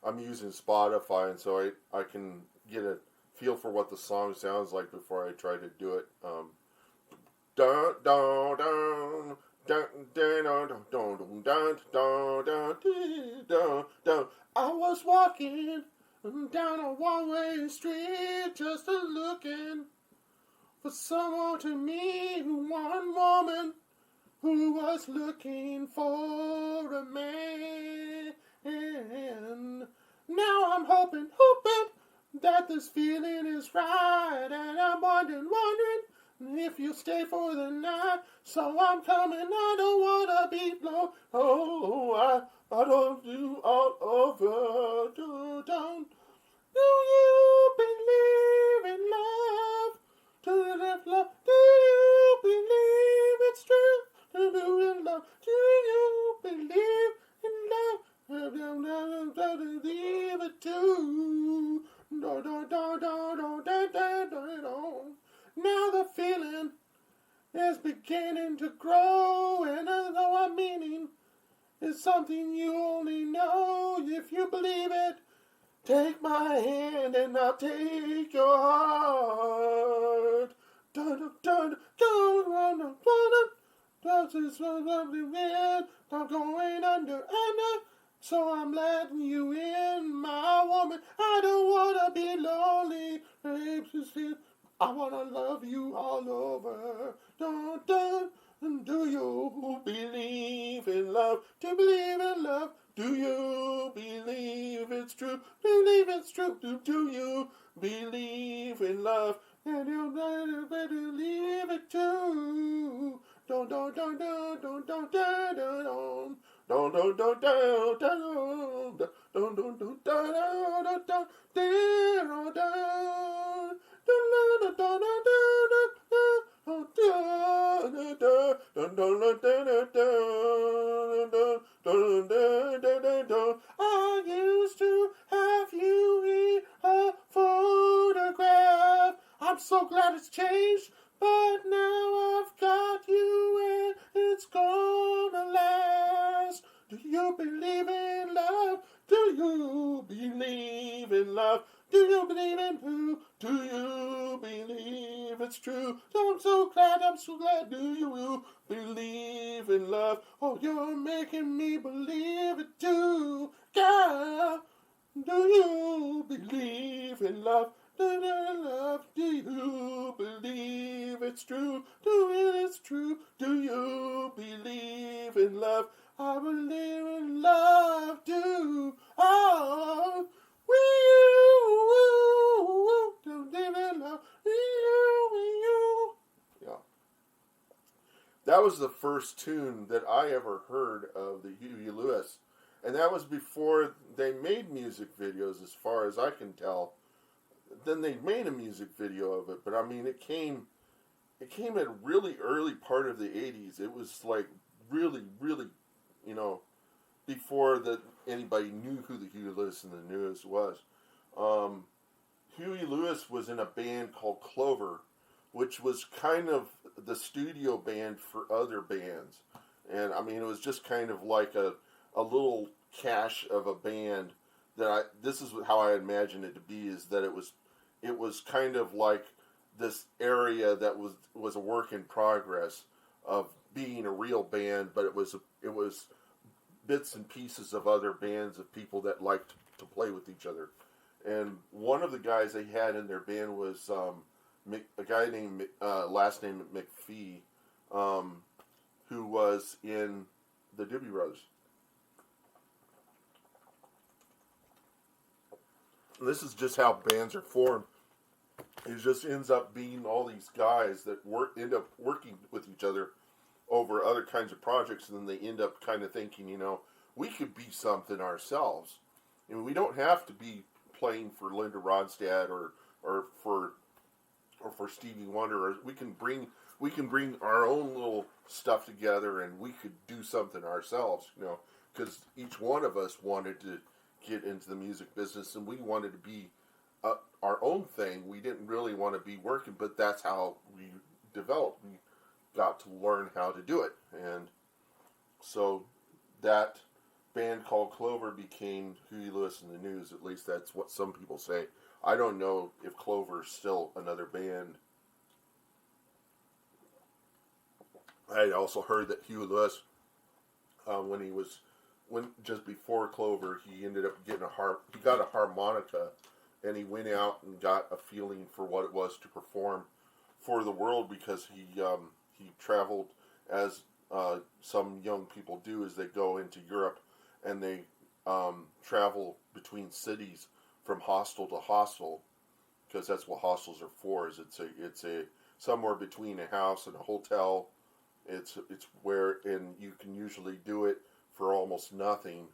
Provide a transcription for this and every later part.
I'm using Spotify, and so I can get a feel for what the song sounds like before I try to do it. Dun dun dun. Dun, dun, dun, dun, dun, dun, dun, dun, dun, dun. I was walking down a one-way street, just a looking for someone to meet. One woman who was looking for a man. Now I'm hoping that this feeling is right, and I'm wondering if you stay for the night. So I'm coming, I don't wanna be blown. Oh, I don't do all over. Don't do you believe in love? Do you live love? Do you believe it's true? Do you love? Do you believe in love? Believe it too. Now the feeling is beginning to grow, and although I'm meaning is something you only know if you believe it. Take my hand and I'll take your heart. Dun dun dun this is so lovely man. I'm going under. So I'm letting you in, my woman. I don't wanna be lonely. I wanna love you all over. Dun dun. Do you believe in love? Do you believe in love? Do you believe it's true? Believe it's true? Do you believe in love? And you'll believe it too. Don't don't don't don't don't don't don't don't don't don't don't don't don't I used to have you in a photograph. I'm so glad it's changed, but now I've got you and it's gonna last. Do you believe in love? Do you believe in love? Do you believe in who? Do you believe it's true? I'm so glad. Do you believe in love? Oh, you're making me believe it too. Girl, do you believe in love? Do you believe it's true? It's true? Do you believe in love? I believe in love too. Oh, don't live in love. Yeah. That was the first tune that I ever heard of the Huey Lewis. And that was before they made music videos, as far as I can tell. Then they made a music video of it, but I mean, it came at a really early part of the 80s. It was like really, before that anybody knew who the Huey Lewis and the News was. Huey Lewis was in a band called Clover, which was kind of the studio band for other bands. And I mean, it was just kind of like a little cache of a band this is how I imagined it to be, is that it was kind of like this area that was a work in progress of being a real band, but it was bits and pieces of other bands of people that liked to play with each other. And one of the guys they had in their band was a guy named last name McPhee, who was in the Doobie Brothers. And this is just how bands are formed. It just ends up being all these guys that end up working with each other over other kinds of projects, and then they end up kind of thinking, we could be something ourselves. I mean, we don't have to be playing for Linda Ronstadt or for Stevie Wonder. Or we can bring our own little stuff together, and we could do something ourselves. Because each one of us wanted to get into the music business, and we wanted to be our own thing. We didn't really want to be working, but that's how we developed. We got to learn how to do it, and so that band called Clover became Huey Lewis and the News. At least that's what some people say. I don't know if Clover's still another band. I had also heard that Huey Lewis, when just before Clover, he ended up getting he got a harmonica, and he went out and got a feeling for what it was to perform for the world, because he traveled as some young people do, as they go into Europe and they travel between cities from hostel to hostel, because that's what hostels are for. Is it's a somewhere between a house and a hotel. It's where, and you can usually do it for almost nothing,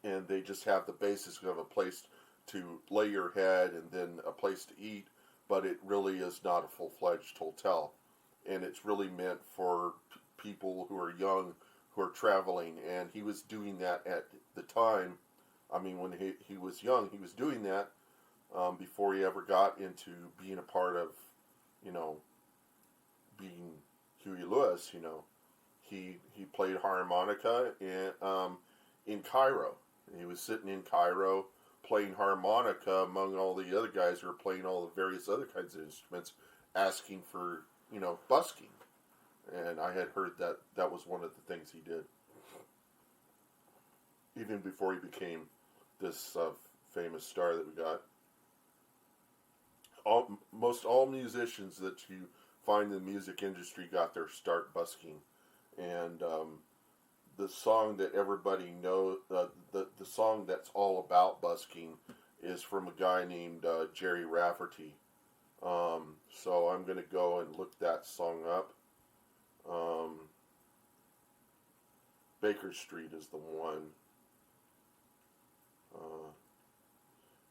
and they just have the basics of a place to lay your head and then a place to eat, but it really is not a full-fledged hotel, and it's really meant for people who are young, who are traveling, and he was doing that at the time. I mean, when he was young, he was doing that before he ever got into being a part of, being Huey Lewis. He played harmonica in Cairo. He was sitting in Cairo playing harmonica among all the other guys who were playing all the various other kinds of instruments, asking for, busking. And I had heard that was one of the things he did, even before he became this famous star that we got. Most all musicians that you find in the music industry got their start busking. And the song that everybody knows, the song that's all about busking, is from a guy named Jerry Rafferty. So I'm going to go and look that song up. Baker Street is the one.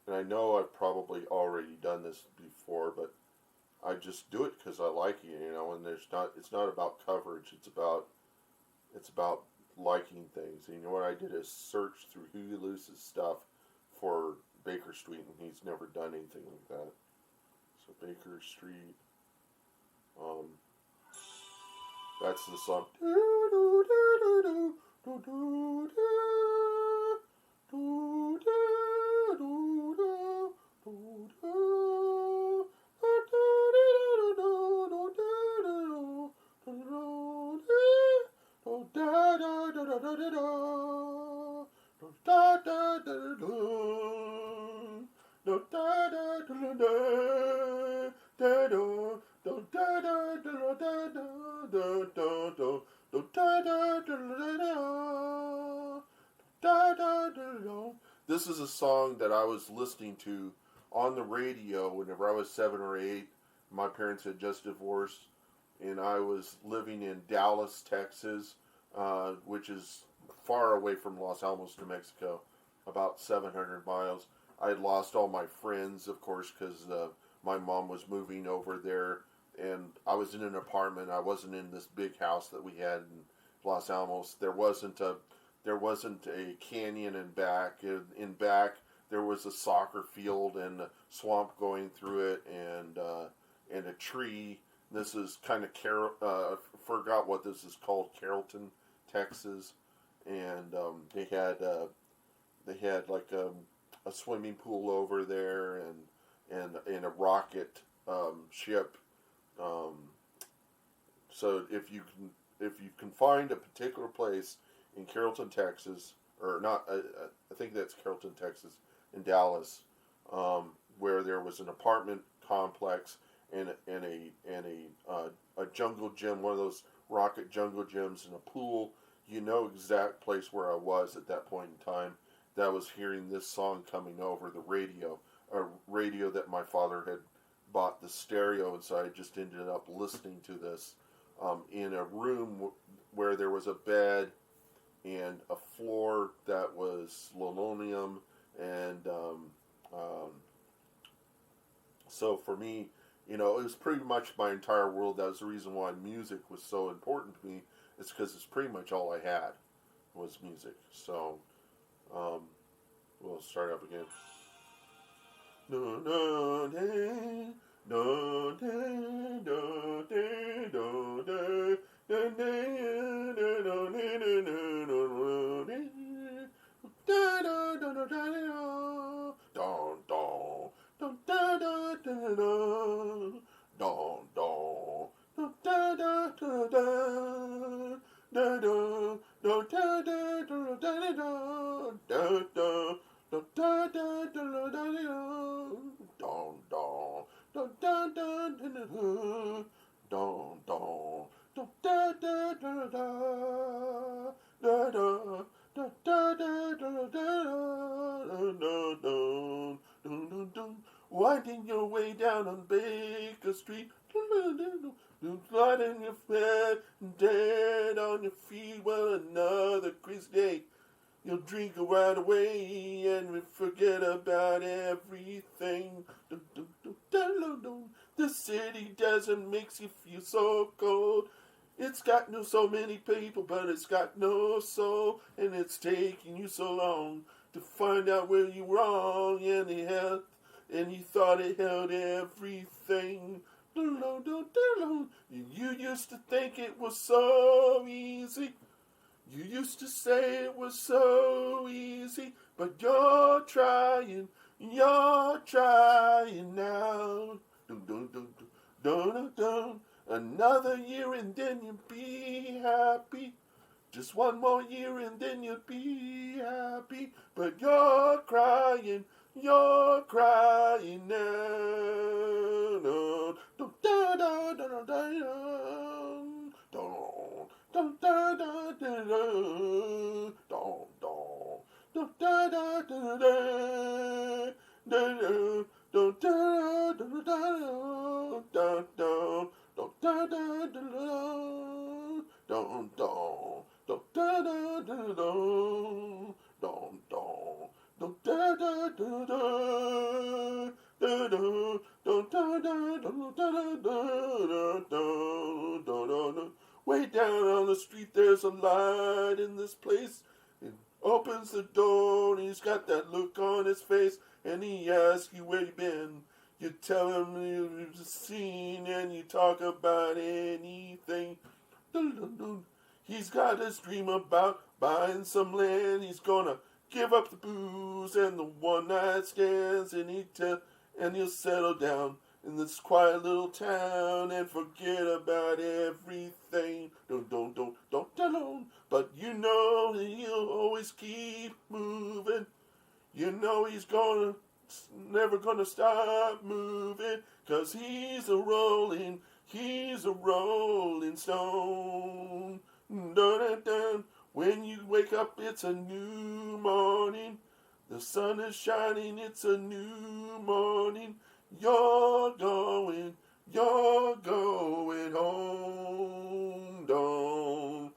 And I know I've probably already done this before, but I just do it because I like it, and it's not about coverage. It's about liking things. And what I did is search through Huey Lewis's stuff for Baker Street, and he's never done anything like that. So Baker Street, that's the song. This is a song that I was listening to on the radio whenever I was 7 or 8. My parents had just divorced, and I was living in Dallas, Texas, which is far away from Los Alamos, New Mexico, about 700 miles. I had lost all my friends, of course, because my mom was moving over there, and I was in an apartment. I wasn't in this big house that we had in Los Alamos. There wasn't a canyon in back. In back, there was a soccer field and a swamp going through it, and a tree. This is kind of forgot what this is called, Carrollton, Texas, and they had like a swimming pool over there, and a rocket ship. So if you can find a particular place in Carrollton, Texas, or not, I think that's Carrollton, Texas, in Dallas, where there was an apartment complex and a jungle gym, one of those rocket jungle gyms, and a pool. You know exact place where I was at that point in time. That was hearing this song coming over the radio, a radio that my father had bought the stereo, and so I just ended up listening to this in a room where there was a bed and a floor that was linoleum, and so for me, it was pretty much my entire world. That was the reason why music was so important to me. It's because it's pretty much all I had was music. So we'll start up again. No, no, no, no, no, no, no, no, no, no, no, no, no, no, winding your way down on Baker Street. Lying in your bed, dead on your feet. Well, another crazy day. You'll drink right away and forget about everything. The city desert makes you feel so cold. It's got so many people, but it's got no soul. And it's taking you so long to find out where you're wrong. And you thought it held everything. You used to think it was so easy. You used to say it was so easy, but you're trying now. Another year and then you'll be happy. Just one more year and then you'll be happy. But you're crying now. No, way down on the street, there's a light in this place. It opens the door, and he's got that look on his face, and he asks you where you been. You tell him you've seen, and you talk about anything. He's got his dream about buying some land. He's gonna give up the booze and the one-night stands, and he'll settle down in this quiet little town and forget about everything. Don't. But you know he'll always keep moving. You know he's never gonna stop moving, 'cause he's a rolling stone. Dun. When you wake up, it's a new morning. The sun is shining, it's a new morning. You're going home. Don't.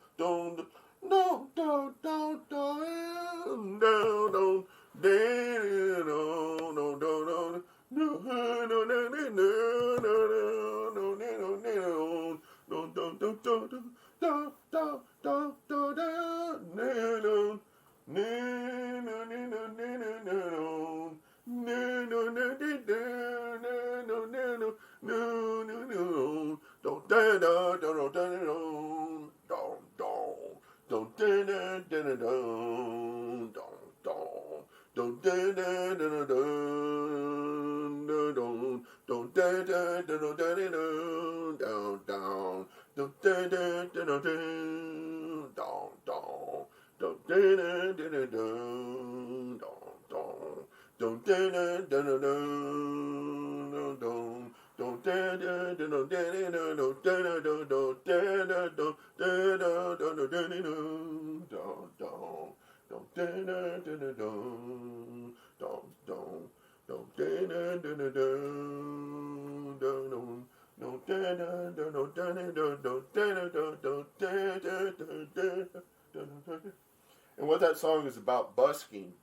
And what that song is about, busking.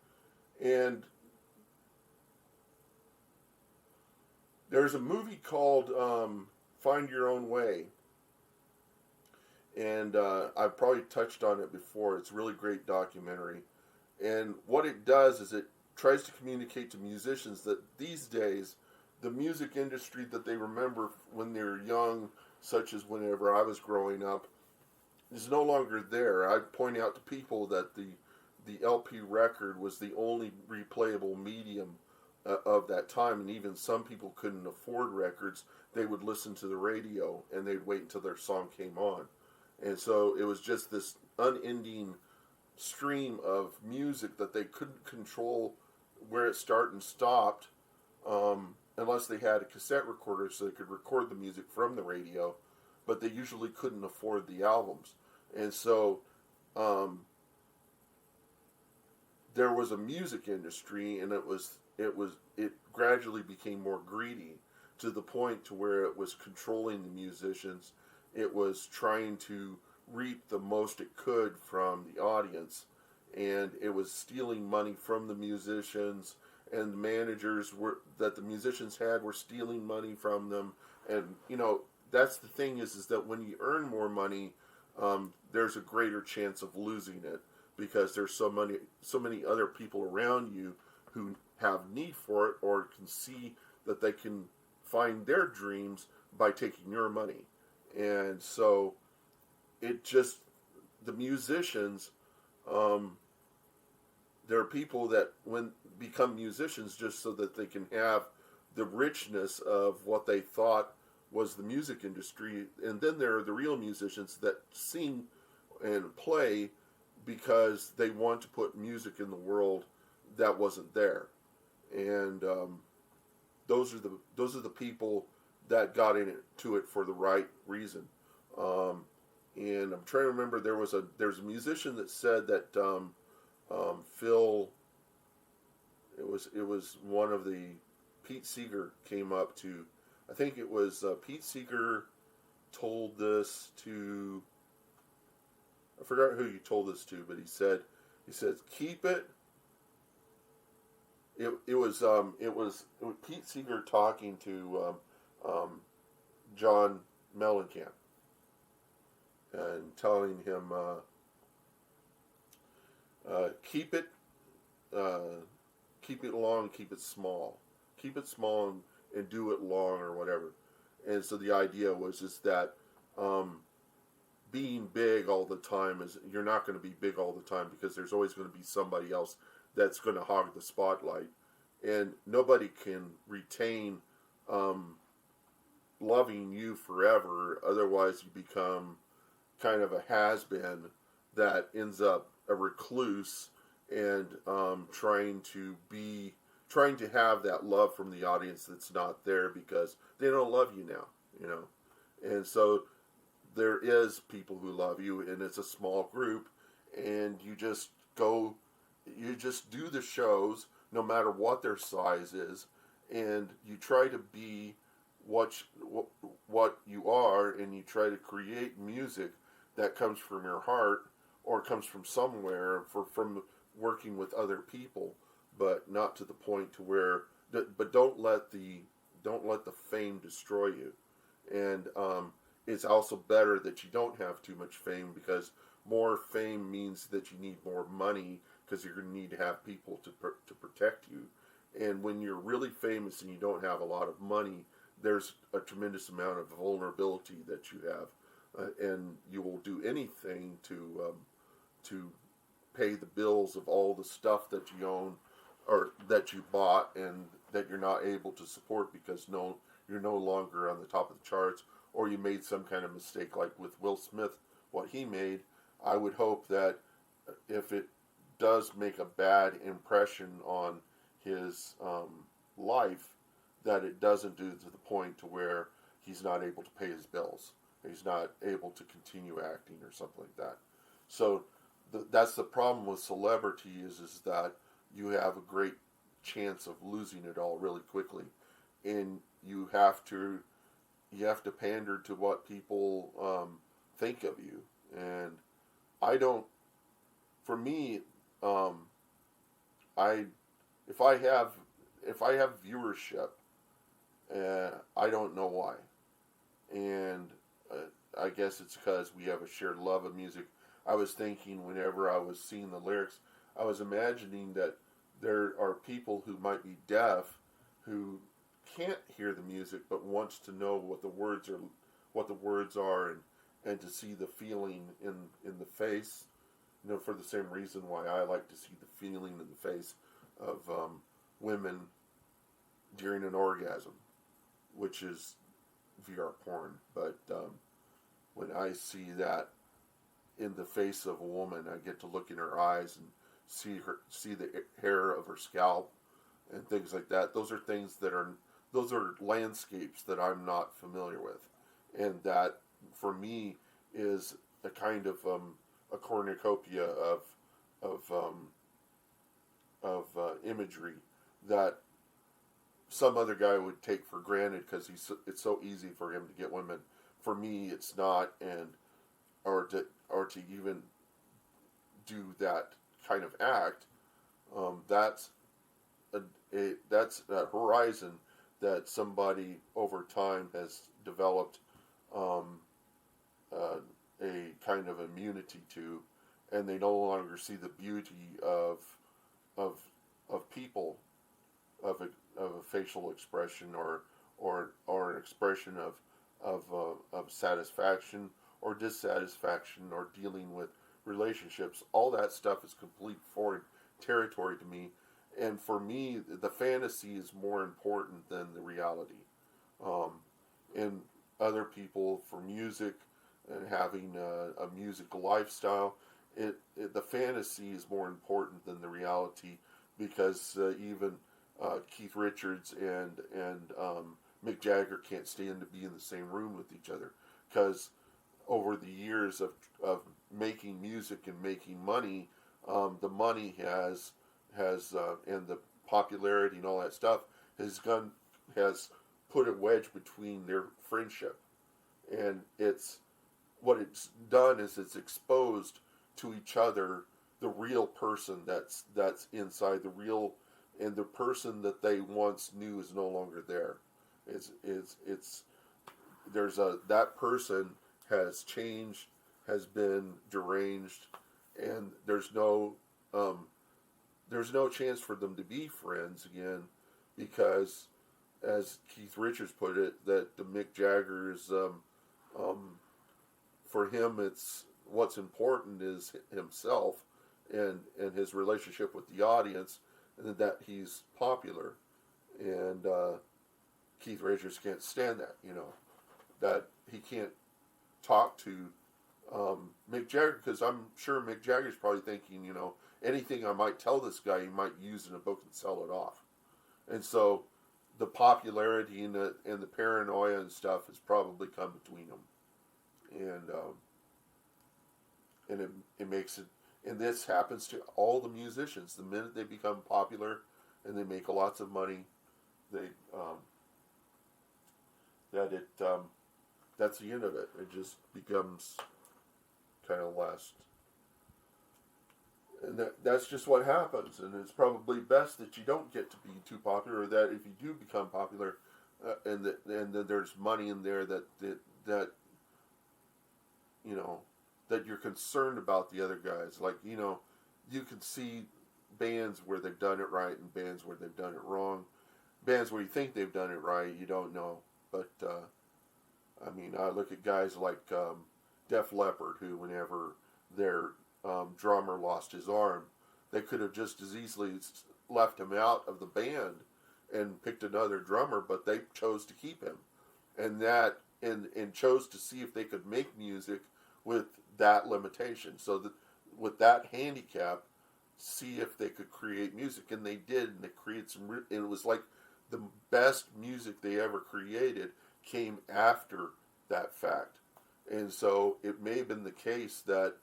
And there's a movie called Find Your Own Way. And I've probably touched on it before. It's a really great documentary. And what it does is it tries to communicate to musicians that these days, the music industry that they remember when they were young, such as whenever I was growing up, is no longer there. I point out to people that the LP record was the only replayable medium of that time, and even some people couldn't afford records. They would listen to the radio, and they'd wait until their song came on. And so it was just this unending stream of music that they couldn't control where it started and stopped, unless they had a cassette recorder so they could record the music from the radio, but they usually couldn't afford the albums. And so there was a music industry, and it gradually became more greedy to the point to where it was controlling the musicians. It was trying to reap the most it could from the audience, and it was stealing money from the musicians, and the managers were that the musicians had were stealing money from them. And that's the thing is that when you earn more money, there's a greater chance of losing it, because there's so many other people around you who have need for it, or can see that they can find their dreams by taking your money. And so the musicians, there are people that become musicians just so that they can have the richness of what they thought was the music industry. And then there are the real musicians that sing and play because they want to put music in the world that wasn't there. And those are the people that got into it for the right reason. And I'm trying to remember, there's a musician that said that Phil, it was one of the Pete Seeger came up to, I think it was Pete Seeger told this to, I forgot who he told this to, but he said keep it. It was Pete Seeger talking to John Mellencamp and telling him keep it long, keep it small and do it long, or whatever. And so the idea was just that being big all the time is, you're not going to be big all the time, because there's always going to be somebody else that's going to hog the spotlight, and nobody can retain loving you forever. Otherwise, you become kind of a has-been that ends up a recluse and trying to have that love from the audience that's not there, because they don't love you now, And so there is people who love you, and it's a small group, and you just do the shows no matter what their size is, and you try to be what you are, and you try to create music that comes from your heart, or comes from somewhere, from working with other people, but not to the point to where. But don't let the fame destroy you, and it's also better that you don't have too much fame, because more fame means that you need more money, because you're going to need to have people to protect you. And when you're really famous and you don't have a lot of money, there's a tremendous amount of vulnerability that you have, and you will do anything to pay the bills of all the stuff that you own, or that you bought, and that you're not able to support because you're no longer on the top of the charts, or you made some kind of mistake like with Will Smith, what he made. I would hope that if it does make a bad impression on his life, that it doesn't do to the point to where he's not able to pay his bills. He's not able to continue acting or something like that. So that's the problem with celebrity is that you have a great chance of losing it all really quickly, and you have to pander to what people think of you. And I don't. For me, if I have viewership, I don't know why, and I guess it's because we have a shared love of music. I was thinking whenever I was seeing the lyrics, I was imagining that there are people who might be deaf, who can't hear the music but wants to know what the words are, and to see the feeling in the face. For the same reason why I like to see the feeling in the face of women during an orgasm, which is VR porn. But when I see that in the face of a woman, I get to look in her eyes and see the hair of her scalp and things like that. Those are landscapes that I'm not familiar with, and that for me is a kind of a cornucopia of imagery that some other guy would take for granted because it's so easy for him to get women. For me, it's not, and or to even do that kind of act. That's that's a horizon that somebody over time has developed a kind of immunity to, and they no longer see the beauty of people, of a facial expression or an expression of satisfaction or dissatisfaction or dealing with relationships. All that stuff is complete foreign territory to me, and for me, the fantasy is more important than the reality. And other people, for music and having a musical lifestyle, the fantasy is more important than the reality, because even Keith Richards and Mick Jagger can't stand to be in the same room with each other, because over the years of making music and making money, the money has and the popularity and all that stuff has put a wedge between their friendship, and what it's done is it's exposed to each other the real person that's inside the real, and the person that they once knew is no longer there. That person has changed, has been deranged, and there's no chance for them to be friends again, because, as Keith Richards put it, that the Mick Jagger is for him, it's what's important is himself and his relationship with the audience, and that he's popular. And Keith Richards can't stand that, that he can't talk to Mick Jagger, because I'm sure Mick Jagger's probably thinking, anything I might tell this guy, he might use in a book and sell it off. And so the popularity and the paranoia and stuff has probably come between them. And it makes it, and this happens to all the musicians. The minute they become popular and they make lots of money, that's the end of it. It just becomes kind of last. And that's just what happens. And it's probably best that you don't get to be too popular, or that if you do become popular, and that there's money in there that that you're concerned about the other guys. Like, you can see bands where they've done it right and bands where they've done it wrong. Bands where you think they've done it right, you don't know. But, I look at guys like Def Leppard, who, whenever their drummer lost his arm, they could have just as easily left him out of the band and picked another drummer, but they chose to keep him. And chose to see if they could make music with that limitation. So that with that handicap, see if they could create music, and they did, and they created and it was like the best music they ever created came after that fact. And so it may have been the case that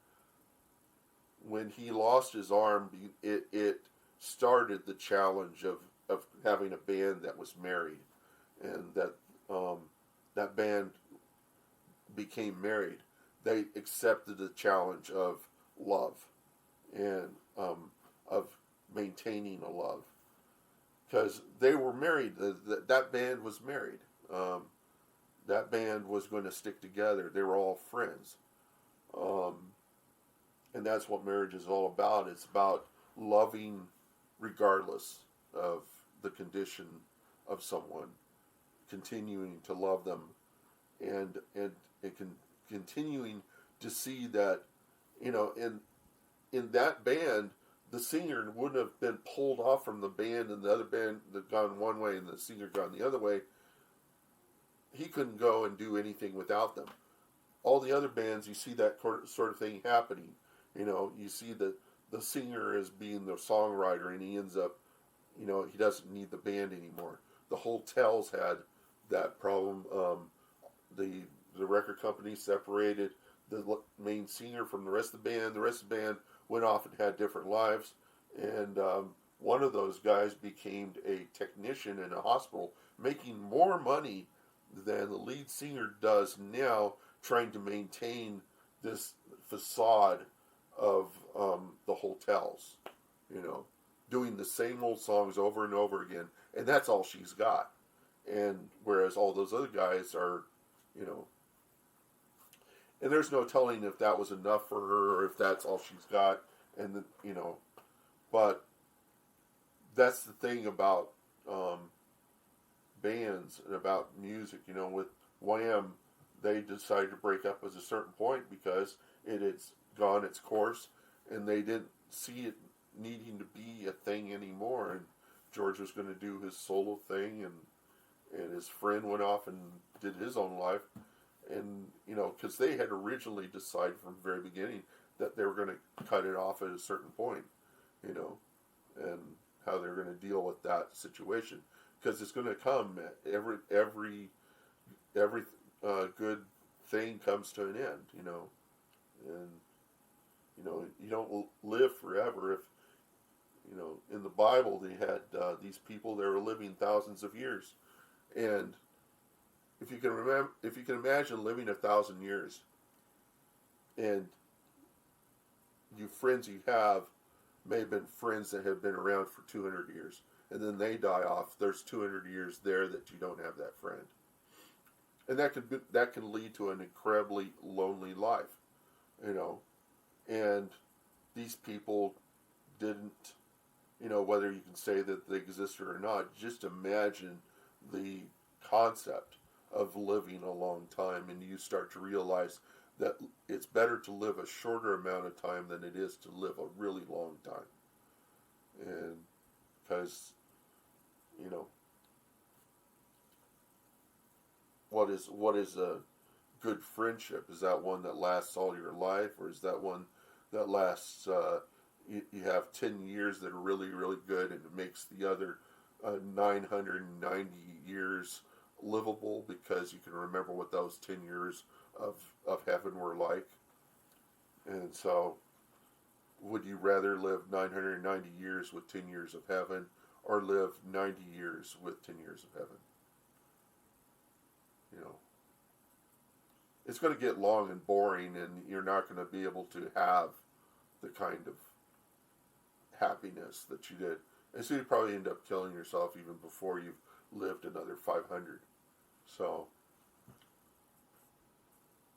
when he lost his arm, it started the challenge of having a band that was married, and that band became married. They accepted the challenge of love and of maintaining a love, because they were married. That band was married. That band was going to stick together. They were all friends, and that's what marriage is all about. It's about loving regardless of the condition of someone, continuing to love them, and continuing to see that, in that band, the singer wouldn't have been pulled off from the band and the other band that gone one way and the singer gone the other way. He couldn't go and do anything without them. All the other bands, you see that sort of thing happening. You see the singer as being the songwriter, and he ends up, he doesn't need the band anymore. The Hotels had that problem. The record company separated the main singer from the rest of the band. The rest of the band went off and had different lives, and one of those guys became a technician in a hospital, making more money than the lead singer does now, trying to maintain this facade of the hotels, you know, doing the same old songs over and over again, and that's all she's got. And whereas all those other guys are, you know, and there's no telling if that was enough for her or if that's all she's got, and the, you know, but that's the thing about bands and about music. You know, with Wham, they decided to break up at a certain point because it had gone its course, and they didn't see it needing to be a thing anymore. And George was going to do his solo thing, and his friend went off and did his own life. And, you know, because they had originally decided from the very beginning that they were going to cut it off at a certain point, you know, and how they were going to deal with that situation. Because it's going to come, every good thing comes to an end, you know. And, you know, you don't live forever. If, you know, in the Bible they had these people that were living thousands of years. And if you can imagine living 1,000 years, and you friends you have may have been friends that have been around for 200 years, and then they die off. There's 200 years there that you don't have that friend, and that can lead to an incredibly lonely life, you know. And these people didn't, you know, whether you can say that they existed or not. Just imagine the concept of living a long time, and you start to realize that it's better to live a shorter amount of time than it is to live a really long time. And because, you know, what is a good friendship? Is that one that lasts all your life, or is that one that lasts you have 10 years that are really, really good, and it makes the other 990 years livable because you can remember what those 10 years of heaven were like? And so, would you rather live 990 years with 10 years of heaven, or live 90 years with 10 years of heaven? You know, it's going to get long and boring, and you're not going to be able to have the kind of happiness that you did. And so you probably end up killing yourself even before you've lived another 500. So